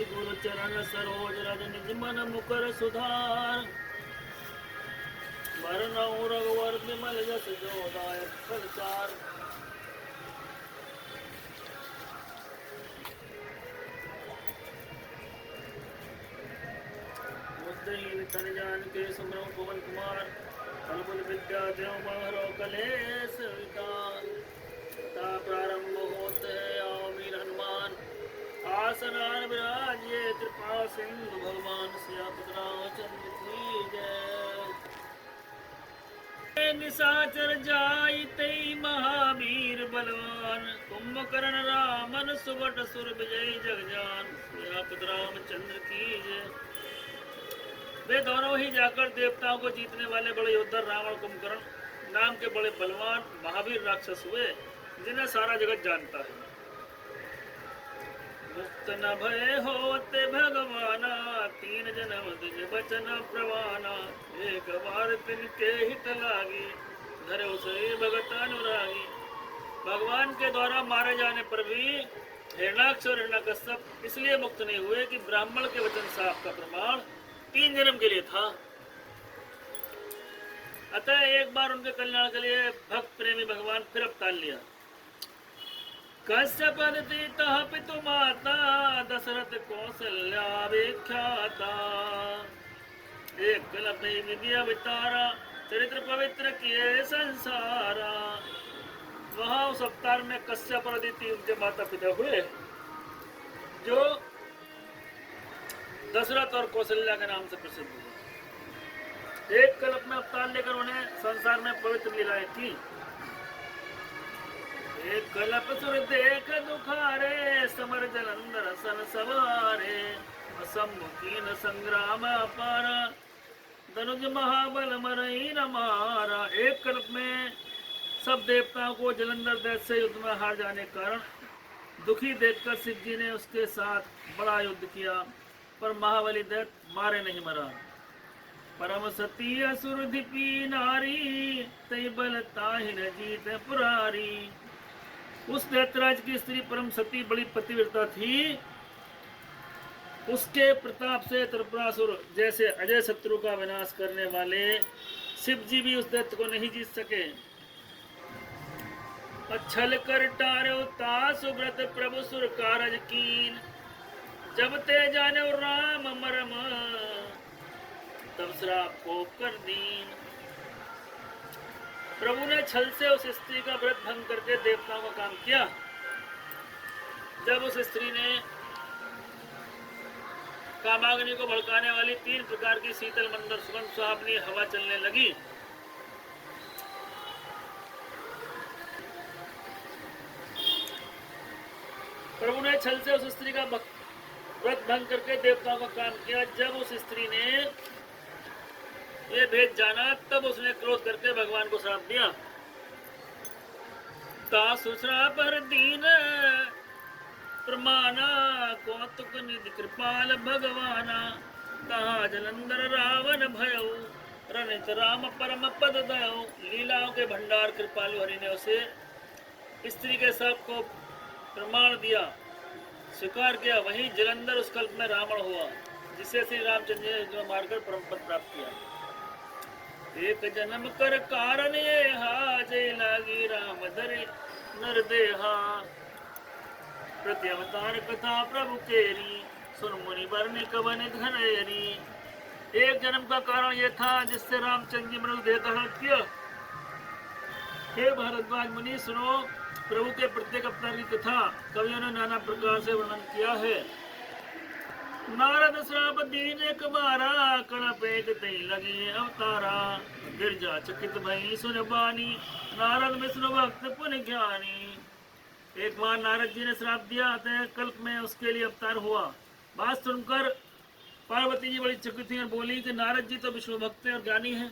गुरु चरण सरोज रज निज मन मुकर सुधार। वरनऊ रघुवर विमल जस जो दायक फल चार। मुद्दहीन तन जान के सुमरऊ पवन कुमार। बलबुल विद्या देव महरो कलेस विकार। ता प्रारंभ होते आओ वीर हनुमान। आसनान विराजिए कृपा सिंधु भगवान सियापति रामचंद्र की जय। निशाचर जाई तई महावीर बलवान। कुंभकर्ण रामन सुबट सुर विजय जगजान। सियापति रामचंद्र की जय। वे दोनों ही जाकर देवताओं को जीतने वाले बड़े योद्धा रावण कुंभकर्ण नाम के बड़े बलवान महावीर राक्षस हुए, जिन्हें सारा जगत जानता है। मुक्त न भय होते भगवाना। तीन जन्म दिज बचन प्रवाना। एक बार तिनके हित लागी। धरे उसे भगत अनुरागी। भगवान के द्वारा मारे जाने पर भी हिरणाक्ष और हिरण्यकश्यप इसलिए मुक्त नहीं हुए कि ब्राह्मण के वचन साफ का प्रमाण 3 जन्म के लिए था। अतः एक बार उनके कल्याण के लिए भक्त प्रेमी भगवान फिर अवतार लिया। कश्यप तह पितु माता। दशरथ कौशल्या विख्याता। एक कल्प विधि अवतारा। चरित्र पवित्र किए संसारा। वहां उस अवतार में कश्यप और अदिति उनके माता पिता हुए, जो दशरथ और कौशल्या के नाम से प्रसिद्ध हुए। एक कल्प में अवतार लेकर उन्हें संसार में पवित्र लीलाएं की। एक कल्प सुर देख दुखारे। समर जलंधर सन सवारे। सम्मुखीन संग्राम अपारा। धनुज महाबल मरई न मारा। एक कल्प में सब देवताओं को जलंधर दैत्य से युद्ध में हार जाने के कारण दुखी देखकर शिव जी ने उसके साथ बड़ा युद्ध किया, पर महाबली दैत्य मारे नहीं मरा। परम सती असुर धिपी नारी। तई बल ताहि न जीत पुरारी। उस दैत्यराज की स्त्री परम सती बड़ी पतिव्रता थी। उसके प्रताप से त्रिपुरासुर जैसे अजय शत्रु का विनाश करने वाले शिव जी भी उस दैत्य को नहीं जीत सके। छल कर टारो तासु व्रत प्रभु सुर कारज कीन। जब ते जाने राम मरम। तब श्राप को कर दीन। प्रभु ने छल से उस स्त्री का व्रत भंग करके देवताओं का काम किया। जब उस स्त्री ने कामाग्नि को भड़काने वाली 3 प्रकार की शीतल मंदर सुगंध सुहावनी हवा चलने लगी, प्रभु ने छल से उस स्त्री का व्रत भंग करके देवताओं का काम किया। जब उस स्त्री ने ये भेद जाना, तब उसने क्रोध करके भगवान को श्राप दिया। तासु श्रापर दीन प्रमाना। कौतुक निधि कृपाल भगवाना। कहा जलंधर रावण भयऊ। रनित राम परम पद दयऊ। लीलाओं के भंडार कृपालु हरि ने उसे स्त्री के श्राप को प्रमाण दिया, स्वीकार किया। वहीं जलंधर उस कल्प में रावण हुआ, जिसे श्री रामचंद्र ने मारकर परम पद प्राप्त किया। एक जन्म कर कारण ये हा। जय लागी राम धरे नर देहा। प्रति अवतार कथा प्रभु केरी। सुन मुनि बरनी कवन घनेरी। एक जन्म का कारण यह था जिससे रामचंद्र जी मनुष्य देह धारण किया। हे भारद्वाज मुनि सुनो, प्रभु के प्रत्येक अवतार की कथा कवियों ने नाना प्रकार से वर्णन किया है। नारद श्राप दीन एक बारा। कण पेट तई लगे अवतारा। गिरजा चकित भई सुन बानी। नारद विष्णु भक्त पुण्य ज्ञानी। एक बार नारद जी ने श्राप दिया, अतः कल्प में उसके लिए अवतार हुआ। बात सुनकर पार्वती जी बड़ी चकित थी और बोली कि नारद जी तो विष्णु भक्त और ज्ञानी हैं।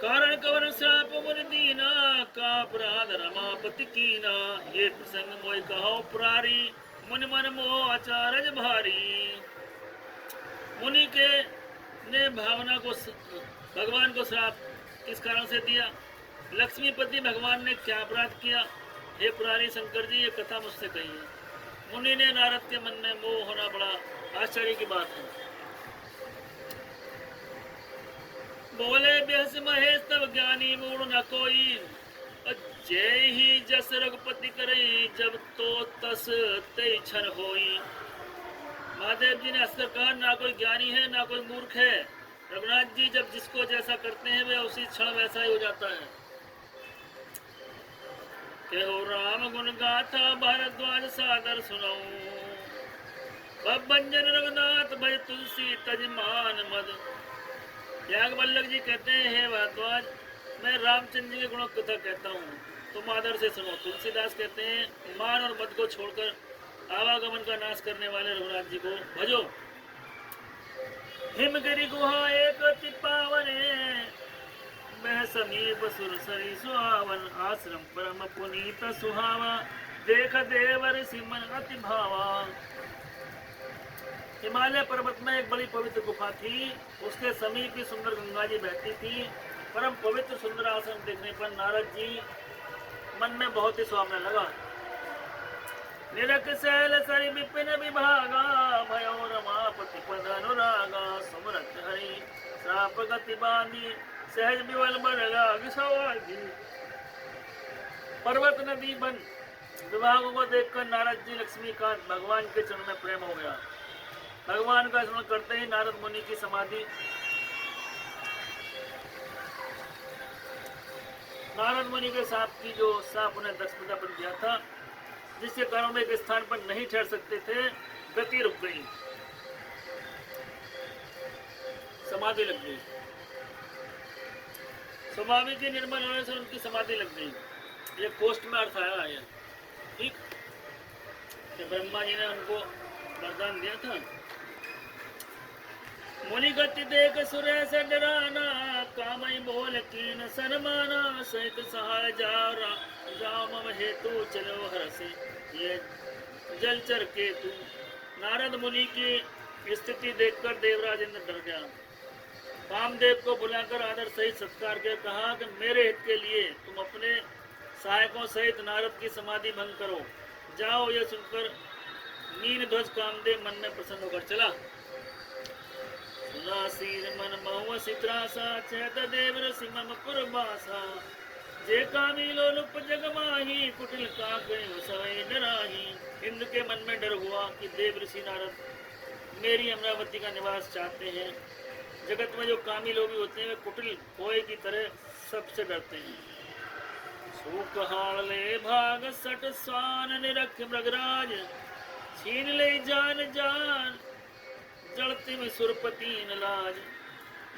कारण कवन श्राप मुनि दीना। का अपराध रमापति कीना। ये प्रसंग मोहि कहो पुरारी। मुनि मन मोह आचारज भारी। मुनि के ने भावना को भगवान को श्राप किस कारण से दिया? लक्ष्मीपति भगवान ने क्या अपराध किया? हे पुरारी शंकर जी, ये कथा मुझसे कही है। मुनि ने नारद के मन में मोह होना बड़ा आश्चर्य की बात है। बोले बेहस महेश तब ज्ञानी मूड न कोई, जय ही जस रघुपति करई जब तो तस ते क्षण होई। महादेव जी ने हंसकर कहा, ना कोई ज्ञानी है ना कोई मूर्ख है। रघुनाथ जी जब जिसको जैसा करते हैं वे उसी क्षण वैसा ही हो जाता है। केहो राम गुण गाथा भारद्वाज सादर सुनाऊं, भंजन रघुनाथ भज तुलसी तजमान मद। याग वल्लभ जी कहते हैं, हे भारद्वाज, मैं रामचंद्र जी के गुणों की कथा कहता हूँ, तुम आदर से सुनो। तुलसीदास कहते हैं, मान और मद को छोड़कर आवागमन का नाश करने वाले रघुनाथ जी को भजो। हिमगिरी गुहा एक अति पावन, मैं समीप सुर सरी सुहावन। आश्रम परम पुनीत सुहावा, देख देवर सिमन अति भावा। हिमालय पर्वत में एक बड़ी पवित्र गुफा थी, उसके समीप ही सुंदर गंगा जी बहती थी। परम पवित्र सुंदर आश्रम देखने पर नारद जी मन में बहुत ही सुहावना लगा। निरख शैल सरि विपिन विभागा, भयो रमापति पद अनुरागा। सुमरत हरि श्राप गति बांधी, सहज विवल बरगाग सवागी। पर्वत नदी वन विभागों को देखकर नारद जी लक्ष्मीकांत भगवान के चरण में प्रेम हो गया। भगवान का स्मरण करते ही नारद मुनि की समाधि नारद मुनि के साप की जो साप उन्हें दक्षपितापन दिया था, जिसके कारण वे एक स्थान पर नहीं ठहर सकते थे, गति रुक गई, समाधि लग गई। स्वाभाविक ही निर्मल होने से उनकी समाधि लग गई। ये कोष्ठ में अर्थ आया है, ठीक, कि ब्रह्मा जी ने उनको वरदान दिया था। मुनि गति देख सुरेश डराना, कामई बोल कीन सनमाना। सहित सहाय जाओ मम हेतु चलो हरसे, ये जलचर केतु। नारद मुनि की स्थिति देखकर देवराज इंद्र डर गया। कामदेव को बुलाकर आदर सहित सत्कार कर कहा कि मेरे हित के लिए तुम अपने सहायकों सहित नारद की समाधि भंग करो। जाओ। यह सुनकर नील ध्वज कामदेव मन में प्रसन्न होकर चला। सुनासीर मन महुआ सित्रासा, चैत देव रसि मम पुरबासा। जे कामी लोलुप जग माही, कुटिल का गए सवै डराही। इंद्र के मन में डर हुआ कि देव ऋषि नारद मेरी अमरावती का निवास चाहते हैं। जगत में जो कामी लोग होते हैं वे कुटिल कोए की तरह सबसे डरते हैं। सूख हाल ले भाग सट स्वान, निरख मृगराज छीन ले जान जान। जड़ती में सुरपति न लाज।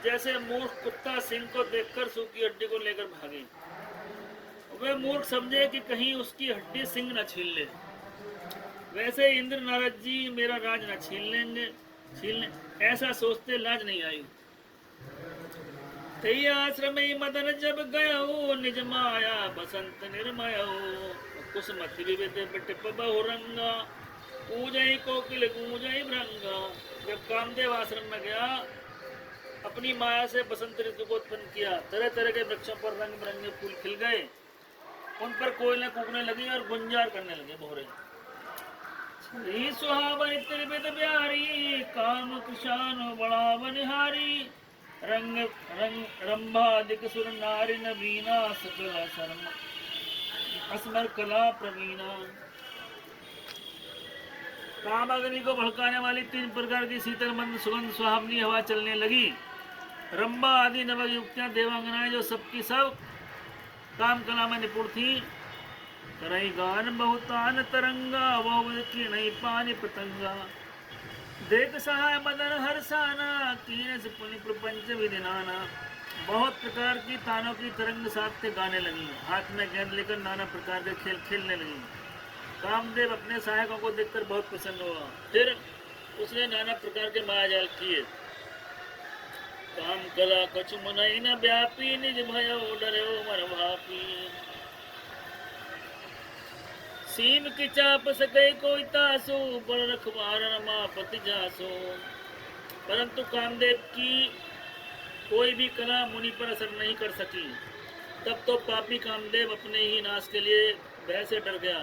जैसे मूर्ख कुत्ता सिंह को देखकर सूखी हड्डी को लेकर भागे, वे मूर्ख समझे कि कहीं उसकी हड्डी सिंह न छीन ले, वैसे इंद्र नारद जी मेरा राज न छीन ले, ऐसा सोचते लाज नहीं आई। तई आश्रम मदन जब गयो, निज माया बसंत निर्मयो। कुसुमति विविध बिटिप बहुरंगा, पूजई कोकिल गूंजई भृंगा। जब कामदेव आश्रम में गया, अपनी माया से बसंत ऋतु को उत्पन्न किया। तरह तरह के वृक्षों पर रंग बिरंगे फूल खिल गए, उन पर कोयलें कूकने लगी और गुंजार करने लगे भोरे। सुहावन त्रिविध ब्यारी, काम कृषाण बड़ा बनिहारी। रंग रंग रंभादिक सुर नारी नवीना, सकला शर्म अस्मर कला प्रवीणा। काम अग्नि को भड़काने वाली 3 प्रकार की शीतल मंद सुगंध सुहावनी हवा चलने लगी। रंभा आदि नवक युक्तियां देवांगनाएं जो सबकी सब काम कला में निपुण थी। करई गान बहुतान तरंगा, वो की नहीं पानी पतंगा। देख सहाय मदन हर्षाना, कीन से पुनि प्रपंच विधिनाना। बहुत प्रकार की तानों की तरंग साथ गाने लगी, हाथ में गेंद लेकर नाना प्रकार के खेल खेलने लगी। कामदेव अपने सहायकों को देखकर बहुत प्रसन्न हुआ। फिर उसने नाना प्रकार के मायाजाल किए। काम कला कछु मुनई न व्यापी, निज भयो डरो मन भापी। सीम की चाप सके कोई तासो, बड़ रखवार मापति जासो। परंतु कामदेव की कोई भी कला मुनि पर असर नहीं कर सकी। तब तो पापी कामदेव अपने ही नाश के लिए भय से डर गया।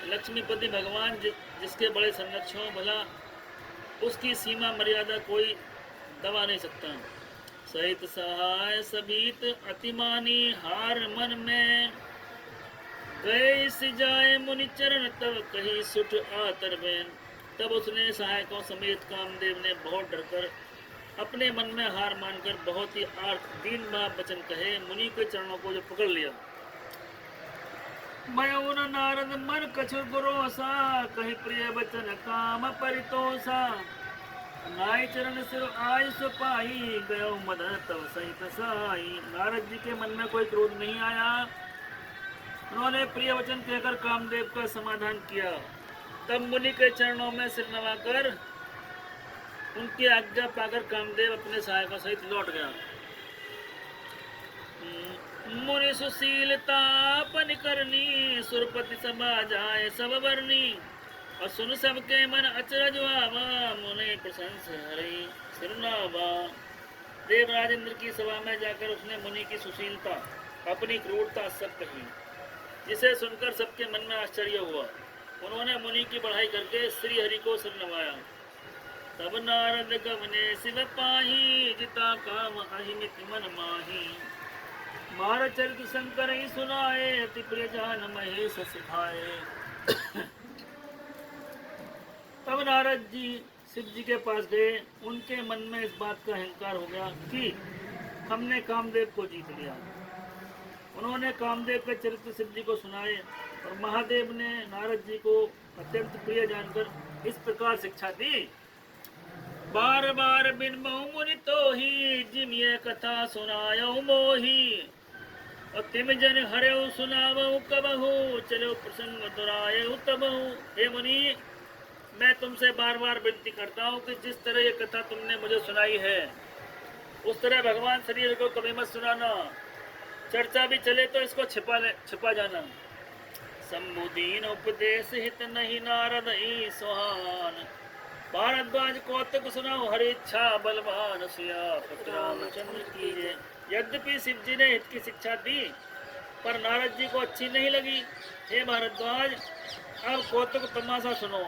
लक्ष्मीपति भगवान जिसके बड़े संरक्षक हो, भला उसकी सीमा मर्यादा कोई दबा नहीं सकता। सहित सहाय सबीत अतिमानी हार मन में, गए जाए मुनि चरण तब कही सुठ आतर बैन। तब उसने सहायकों समेत कामदेव ने बहुत डरकर अपने मन में हार मानकर बहुत ही आर्त दीन भाव वचन कहे मुनि के चरणों को जो पकड़ लिया। मयून नारद मन कछु गुरोसा, कही प्रिय वचन काम परितोषा। नाई चरण सिर आय सुपाई, गयो मदन तव सहित साई। नारद जी के मन में कोई क्रोध नहीं आया। उन्होंने प्रिय वचन कहकर कामदेव का समाधान किया। तब मुनि के चरणों में सिर नवाकर उनकी आज्ञा पाकर कामदेव अपने सहायकों सहित लौट गया। मुनि सुशीलता पन करनी, सुरपति सभा जाए सब वर्णी। और सुन सबके मन अचरज आवा, मुनि प्रशंस हरि सिरनावा। देवराज इंद्र की सभा में जाकर उसने मुनि की सुशीलता, अपनी क्रूरता सब कही, जिसे सुनकर सबके मन में आश्चर्य हुआ। उन्होंने मुनि की बढ़ाई करके श्री हरि को सिर नवाया। तब नारद गवने शिव पाही, जिता काम अहिमित मन माही। मार चरित शंकर ही सुनाए, अति प्रिय जान महेश सिखाए। तब नारद जी शिव जी के पास गए। उनके मन में इस बात का अहंकार हो गया कि हमने कामदेव को जीत लिया। उन्होंने कामदेव के चरित्र शिव जी को सुनाए और महादेव ने नारद जी को अत्यंत प्रिय जानकर इस प्रकार शिक्षा दी। बार बार बिन मुनि तो ही, जिम ये कथा सुनायो मोही। और तिम जन हरेऊ सुनावऊ कबहू, चलो प्रसंग दुरायऊ तबहू। हे मुनि, मैं तुमसे बार बार विनती करता हूँ कि जिस तरह ये कथा तुमने मुझे सुनाई है उस तरह भगवान श्री हरि को कभी मत सुनाना। चर्चा भी चले तो इसको छिपा जाना। सम्बुदीन उपदेश हित नहीं नारद ई सुहान। भारद्वाज कौतुक सुनाओ हरि इच्छा बलवान, सियापति रामचंद्र की जय। यद्यपि शिव जी ने हित की शिक्षा दी पर नारद जी को अच्छी नहीं लगी। हे भारद्वाज, अब कौतुक तमाशा सुनो।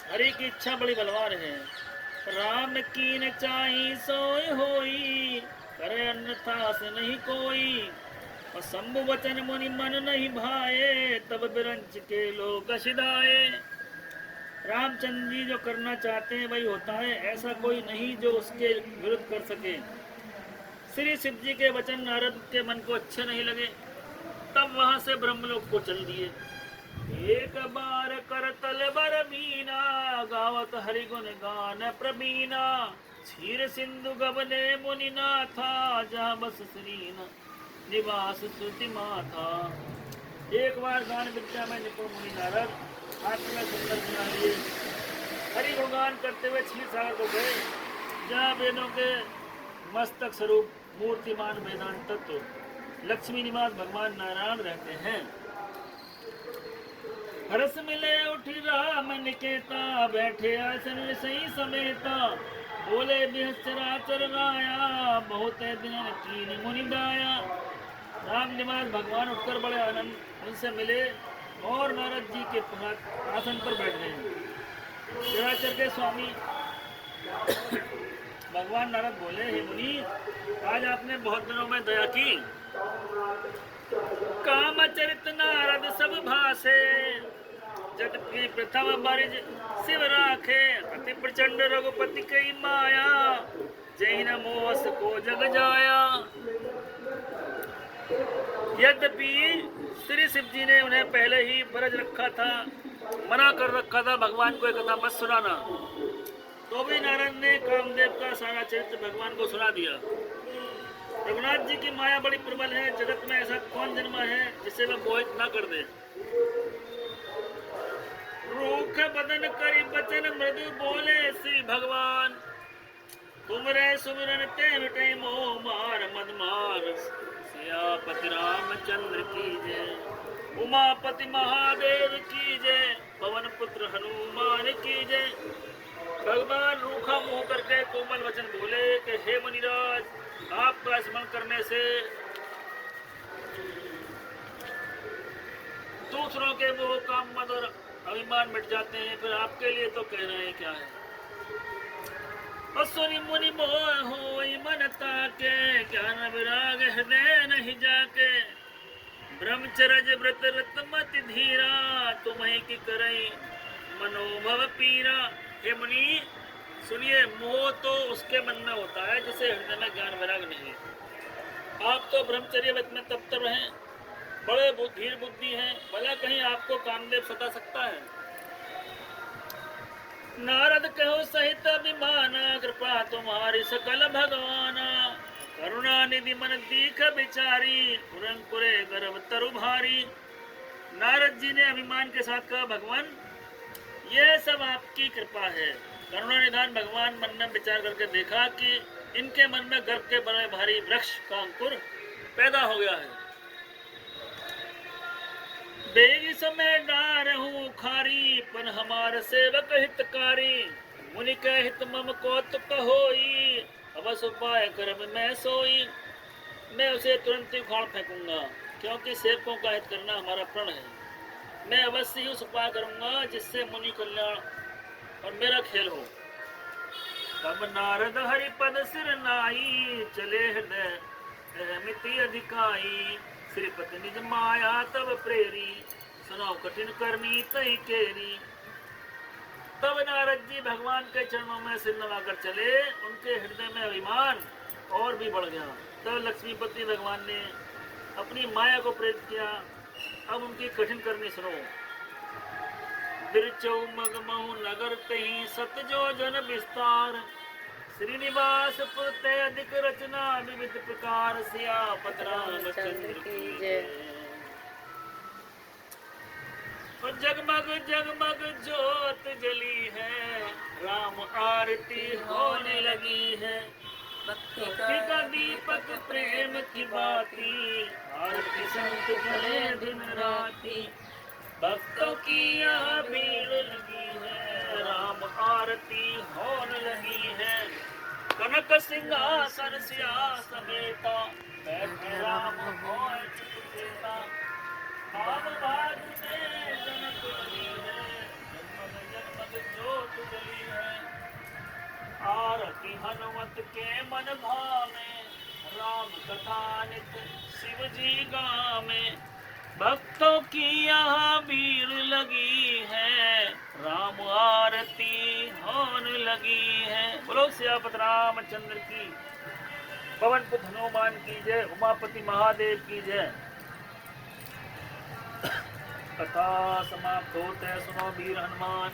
हरि की इच्छा बड़ी बलवान है। राम की न चाही सोई होई, करे अन्यथा से नहीं कोई। और शंभु वचन मुनि मन नहीं भाए, तब बिरंच के लोग सिधाए। रामचंद्र जी जो करना चाहते हैं वही होता है, ऐसा कोई नहीं जो उसके विरुद्ध कर सके। श्री शिव जी के वचन नारद के मन को अच्छे नहीं लगे। तब वहां से ब्रह्मलोक को चल दिए। एक बार कर तल बर मीना, गावत हरि गुण गान प्रवीणा। क्षीर सिंधु गबने मुनि नाथा, जहाँ बस श्रीना निवास श्रुति माथा। एक बार गान विद्या में निपुण मुनि नारद हाथ में सुंदर बना लिए हरि गुणगान करते हुए क्षीर सागर को गए, जहाँ वेदों के मस्तक स्वरूप मूर्तिमान वेदांत तत्व लक्ष्मी निवास भगवान नारायण रहते हैं। हर्ष मिले उठी राम निकेता, बैठे आसन सही समेता। बोले बिहचराचर राया, बहुत दिन कीन मुनि दाया। राम निवास भगवान उठकर बड़े आनंद उनसे मिले और नारद जी के आसन पर बैठ गए। चराचर के स्वामी भगवान नारद बोले, हे मुनि, आज आपने बहुत दिनों में दया की। कामचरित नारद सब भाषे, जट की प्रथम बारिज शिव राखे। अति प्रचंड रघुपति कई माया, जय न मोस को जग जाया। यद्यपि श्री शिव जी ने उन्हें पहले ही बरज रखा था, मना कर रखा था भगवान को एक कथा मत सुनाना, तो भी नारद ने कामदेव का सारा चरित्र भगवान को सुना दिया। रघुनाथ जी की माया बड़ी प्रबल है। जगत में ऐसा कौन जन्मा है जिसे वह मोहित न कर दे। रूख बदन करी बचन मृदु बोले श्री भगवान। तुमरे सुमिरन ते मिटे मोह मार मद मार। सियापति रामचंद्र की जय, उमापति महादेव की जय, पवन पुत्र हनुमान की जय। भगवान रूखा मुंह करके कोमल वचन बोले कि हे मुनिराज, आपका स्मरण करने से दूसरों के मोह काम मद और अभिमान मिट जाते हैं, फिर आपके लिए तो कहना है क्या है। असुनि मुनि मोह हो मन ताके, ज्ञान विराग हृदय नहीं जाके। ब्रह्मचर्य व्रत रतमति धीरा, तुम्हें की करई मनोभव पीरा। हे मुनि सुनिए, मोह तो उसके मन में होता है जिसे हृदय में ज्ञान वैराग नहीं है। आप तो ब्रह्मचर्य व्रत में तप्त हैं, बड़े धीर बुद्धि हैं, भला कहीं आपको कामदेव सता सकता है। नारद कहो सहित अभिमाना, कृपा तुम्हारी सकल भगवाना। करुणा निधि मन दीख बिचारी, पुरे गर्भ तरु भारी। नारद जी ने अभिमान के साथ कहा, भगवान ये सब आपकी कृपा है। करुणा निधान भगवान मन में विचार करके देखा कि इनके मन में गर्भ के बड़े भारी वृक्ष का अंकुर पैदा हो गया है। बेगी समय डार हूँ खारी, पन हमार सेवक हितकारी। मुनि के हित मम कौतुक होई, अवश्य उपाय कर्म में सोई। मैं उसे तुरंत ही उखाड़ फेंकूंगा, क्योंकि सेवकों का हित करना हमारा प्रण है। मैं अवश्य ही उस उपाय करूंगा जिससे मुनि कल्याण और मेरा खेल हो। तब नारद हरिपद सिर नाई, चले हृदय अहमिति अधिकाई। श्रीपति निज माया तब प्रेरी, सुनाओ कठिन करनी तई केरी। तब नारद जी भगवान के चरणों में सिर नवाकर चले, उनके हृदय में अभिमान और भी बढ़ गया। तब लक्ष्मीपति भगवान ने अपनी माया को प्रेरित किया। अब उनकी कठिन करनी सुनो। बिरचौ मगमहु नगर तही, सतजो जन विस्तार। श्रीनिवास पुरते अधिक रचना, विविध प्रकार सियापत रामचंद्र की जय। तो जगमग जगमग ज्योत जली है, राम आरती होने लगी है। भक्ति का दीपक प्रेम की बाती, आरती संत करे दिन राती। भक्तों की यहाँ भीड़ लगी है, राम आरती होने लगी है। कनक सिंहासन सिया समेता, बैठे राम होए चितचेता। भाव भाग में जनक लगी है, जगमग जगमग ज्योत जली है। आरती हनुमत के मन भावे, राम कथा नित शिव जी गावे। भक्तों की यहाँ भीड़ लगी है, राम आरती होने लगी है। बोलो सियापत रामचंद्र की। पवन पुत्र हनुमान की जय, उमापति महादेव की जय। कथा समाप्त होते सुनो वीर हनुमान,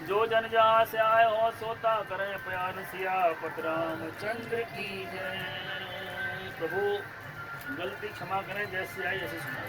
जो जन जहाँ से आए हो सोता करें प्यार। सियापत रामचंद्र की जय। प्रभु गलती क्षमा करें, जैसी आई ऐसे सुनाओ।